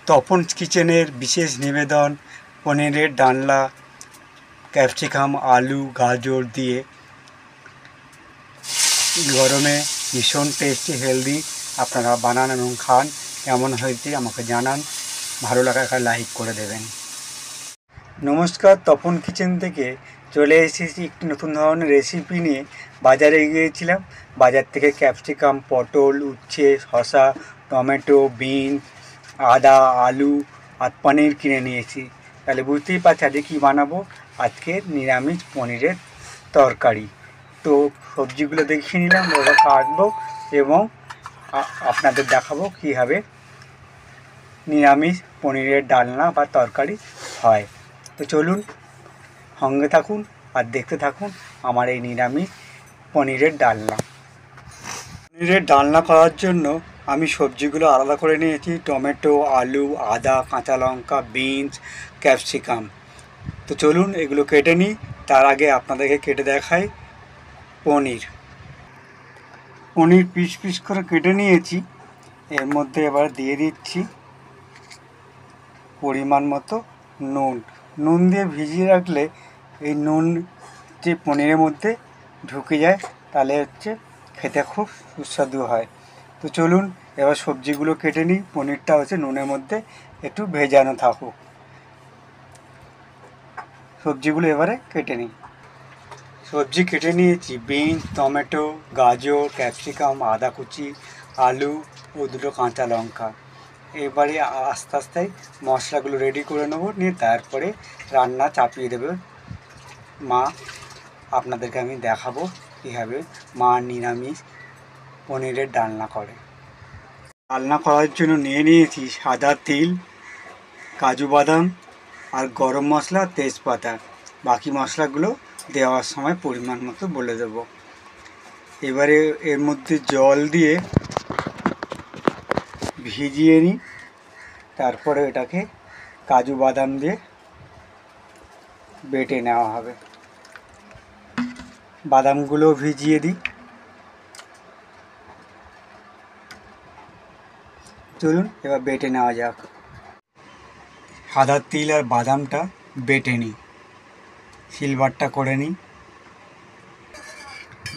তপন কিচেনের বিশেষ নিবেদন পনিরের ডালনা ক্যাপসিকাম আলু গাজর দিয়ে গরমে ভীষণ টেস্টি হেলদি। আপনারা বানান এবং খান। কেমন হয়েছে আমাকে জানান, ভালো লাগা একটা লাইক করে দেবেন। নমস্কার, তপন কিচেন থেকে চলে এসেছি একটি নতুন ধরনের রেসিপি নিয়ে। বাজারে গিয়েছিলাম, বাজার থেকে ক্যাপসিকাম পটল উচ্ছে শসা টমেটো বিনস আদা আলু আর পনির কিনে নিয়েছি। তাহলে বুঝতেই পারছি আজকে কী বানাবো। আজকে নিরামিষ পনিরের তরকারি। তো সবজিগুলো দেখিয়ে নিলাম, ওরা কাটবো এবং আপনাদের দেখাবো কীভাবে নিরামিষ পনিরের ডালনা বা তরকারি হয়। তো চলুন সঙ্গে থাকুন আর দেখতে থাকুন আমার এই নিরামিষ পনিরের ডালনা। পনিরের ডালনা করার জন্য আমি সবজিগুলো আলাদা করে নিয়েছি। টমেটো আলু আদা কাঁচা লঙ্কা বিনস ক্যাপসিকাম। তো চলুন এগুলো কেটে নিই। তার আগে আপনাদেরকে কেটে দেখাই পনির পিস পিস করে কেটে নিয়েছি। এর মধ্যে এবার দিয়ে দিচ্ছি পরিমাণ মতো নুন দিয়ে ভিজিয়ে রাখলে এই নুন যে পনিরের মধ্যে ঢুকে যায়, তাহলে খেতে খুব সুস্বাদু হয়। তো চলুন এবার সবজিগুলো কেটে নিই। পনিরটা নুনের মধ্যে একটু ভেজানো থাকুক। সবজিগুলো এবারে কেটে নিই। সবজি কেটে নিয়েছি বিনস টমেটো গাজর ক্যাপসিকাম আদা কুচি আলু ও দুটো কাঁচা লঙ্কা। এবারে আস্তে আস্তে মশলাগুলো রেডি করে নেবো, নিয়ে তারপরে রান্না চাপিয়ে দেবে মা। আপনাদেরকে আমি দেখাবো কীভাবে মা নিরামিষ পনিরের ডালনা করে। ডালনা করার জন্য নিয়ে নিয়েছি সাদা তিল কাজু বাদাম আর গরম মশলা তেজপাতা। বাকি মশলাগুলো দেওয়ার সময় পরিমাণ মতো বলে দেব। এবারে এর মধ্যে জল দিয়ে ভিজিয়ে নিই, তারপরে এটাকে কাজু বাদাম দিয়ে বেটে নেওয়া হবে। বাদামগুলো ভিজিয়ে দিই। চলুন এবার বেটে নেওয়া যাক। সাদা তিল আর বাদামটা বেটে নিই, সিলবারটা করে নিই।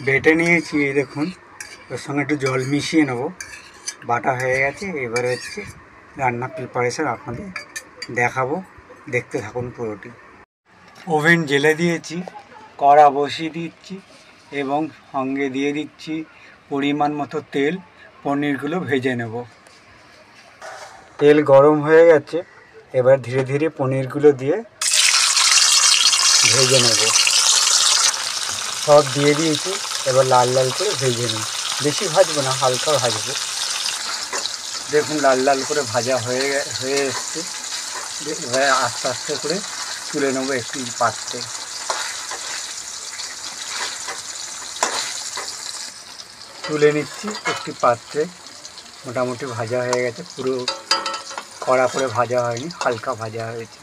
বেটে নিয়েছি, দেখুন ওর সঙ্গে একটু জল মিশিয়ে নেবো। বাটা হয়ে গেছে। এবারে রান্নার প্রিপারেশন আপনাদের দেখাবো, দেখতে থাকুন পুরোটি। ওভেন জ্বেলে দিয়েছি, কড়া বসিয়ে দিচ্ছি এবং সঙ্গে দিয়ে দিচ্ছি পরিমাণ মতো তেল। পনিরগুলো ভেজে নেব। তেল গরম হয়ে গেছে, এবার ধীরে ধীরে পনিরগুলো দিয়ে ভেজে নেব। সব দিয়ে দিয়েছি, এবার লাল লাল করে ভেজে নিই। বেশি ভাজবো না, হালকা ভাজবো। দেখুন লাল লাল করে ভাজা হয়ে এসছে। এবার আস্তে আস্তে করে তুলে নেবো একটি পাত্রে। তুলে নিচ্ছি একটি পাত্রে। মোটামুটি ভাজা হয়ে গেছে, পুরো কড়া করে ভাজা হয়নি, হালকা ভাজা হয়েছে।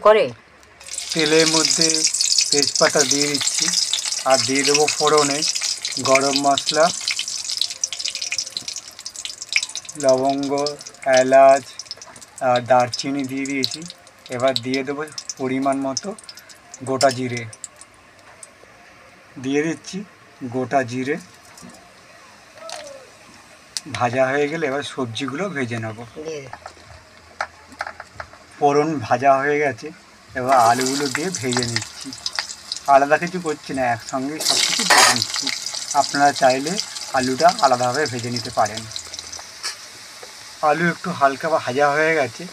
করে তেলের মধ্যে তেজপাতা দিয়ে দিচ্ছি আর দিয়ে দেবো ফোড়নে গরম মশলা লবঙ্গ এলাচ আর দারচিনি দিয়ে দিয়েছি। এবার দিয়ে দেবো পরিমাণ মতো গোটা জিরে। দিয়ে দিচ্ছি গোটা জিরে। ভাজা হয়ে গেলে এবার সবজিগুলো ভেজে নেব। ফোড়ন ভাজা হয়ে গেছে, এবার আলুগুলো দিয়ে ভেজে নিচ্ছি। আলাদা কিছু করছি না, একসঙ্গেই সব কিছু ভেজে নিচ্ছি। আপনারা চাইলে আলুটা আলাদাভাবে ভেজে নিতে পারেন। আলু একটু হালকা ভাজা হয়ে গেছে,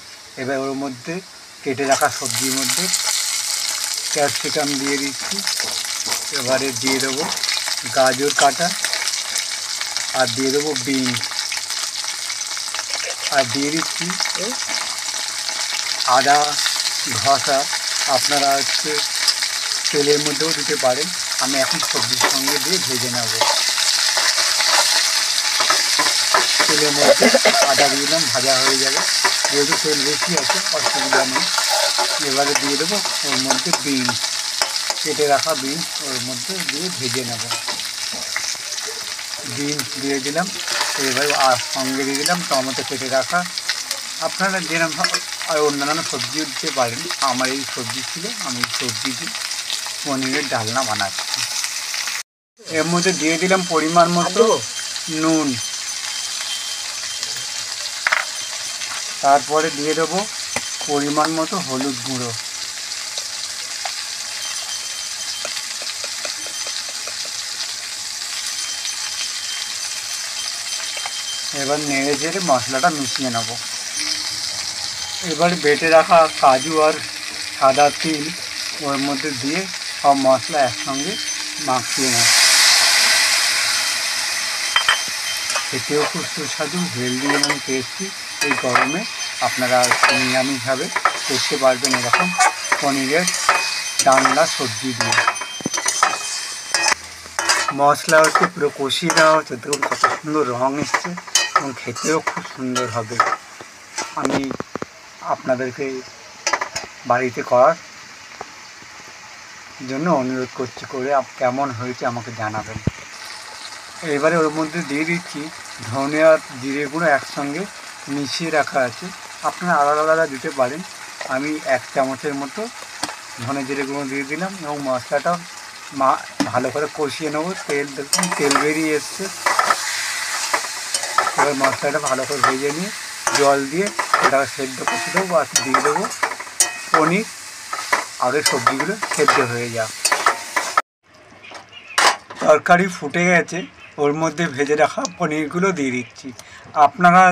এবার ওর মধ্যে কেটে রাখা সবজির মধ্যে ক্যাপসিকাম দিয়ে দিচ্ছি। এবারে দিয়ে দেবো গাজর কাটা আর দিয়ে দেবো বিনস আর দিয়ে দিচ্ছি আদা ঘষা। আপনারা তেলের মধ্যেও দিতে পারেন। আমি এখন সবজির সঙ্গে দিয়ে ভেজে নেব। তেলের মধ্যে আদা দিয়ে দিলাম, ভাজা হয়ে যাবে। যেহেতু তেল বেশি আছে অসুবিধা নেই। এবারে দিয়ে দেবো ওর মধ্যে বিনস, কেটে রাখা বিনস ওর মধ্যে দিয়ে ভেজে নেব। বিনস দিয়ে দিলাম। এবার আর সঙ্গে দিয়ে দিলাম টমেটো কেটে রাখা আপনারা যেরকম আর অন্যান্য সবজিও দিতে পারেন। আমার এই সবজি ছিল, আমি এই সবজি দিয়ে পনিরের ডালনা বানাচ্ছি। এর মধ্যে দিয়ে দিলাম পরিমাণ মতো নুন, তারপরে দিয়ে দেবো পরিমাণ মতো হলুদ গুঁড়ো, এবার নেড়ে ঝেড়ে মশলাটা মিশিয়ে নেব। এবার বেটে রাখা কাজু আর সাদা তিল ওর মধ্যে দিয়ে সব মশলা একসঙ্গে মাখিয়ে নেব। খেতেও খুব সুস্বাদু, হেলদি এবং টেস্টি। এই গরমে আপনারা নিরামিষভাবে করতে পারবেন এরকম পনিরের ডালনা সবজি দিয়ে। মশলা হচ্ছে পুরো কষিয়ে দেওয়া হচ্ছে, দেখুন কত সুন্দর রঙ এসছে এবং খেতেও খুব সুন্দর হবে। আমি আপনাদেরকে বাড়িতে করার জন্য অনুরোধ করছি, করে কেমন হয়েছে আমাকে জানাবেন। এবারে ওর মধ্যে দিয়ে দিচ্ছি ধনে আর জিরে গুঁড়ো একসঙ্গে মিশিয়ে রাখা আছে, আপনারা আলাদা আলাদা দিতে পারেন। আমি 1 চামচের মতো ধনে জিরে গুঁড়ো দিয়ে দিলাম এবং মশলাটা ভালো করে কষিয়ে নেবো। দেখুন তেল বেরিয়ে এসছে। এবার মশলাটা ভালো করে ভেজে নিয়ে জল দিয়ে ওটাকে সেদ্ধ করতে দেবো আর দিয়ে দেবো পনির, আর ওই সবজিগুলো সেদ্ধ হয়ে যাক। তরকারি ফুটে গেছে, ওর মধ্যে ভেজে রাখা পনিরগুলো দিয়ে দিচ্ছি। আপনারা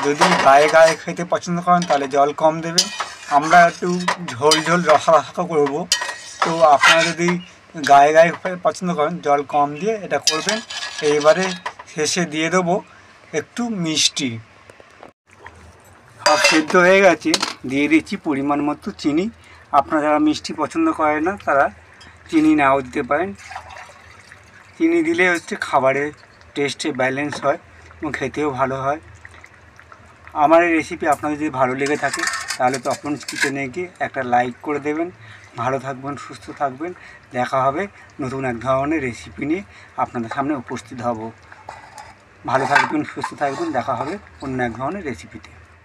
যদি গায়ে গায়ে খেতে পছন্দ করেন তাহলে জল কম দেবেন। আমরা একটু ঝোল ঝোল রসা রসা করবো, তো আপনারা যদি গায়ে গায়ে পছন্দ করেন জল কম দিয়ে এটা করবেন। এইবারে শেষে দিয়ে দেবো একটু মিষ্টি। সব সেদ্ধ হয়ে গেছে, দিয়ে দিচ্ছি পরিমাণ মতো চিনি। আপনারা যারা মিষ্টি পছন্দ করেন না তারা চিনি নাও দিতে পারেন। চিনি দিলে হচ্ছে খাবারের টেস্টে ব্যালেন্স হয় এবং খেতেও ভালো হয়। আমার এই রেসিপি আপনাদের যদি ভালো লেগে থাকে তাহলে তপন কিচেনে গিয়ে একটা লাইক করে দেবেন। ভালো থাকবেন, সুস্থ থাকবেন। দেখা হবে নতুন এক ধরনের রেসিপি নিয়ে আপনাদের সামনে উপস্থিত হব। ভালো থাকবেন, সুস্থ থাকবেন। দেখা হবে অন্য এক ধরনের রেসিপিতে।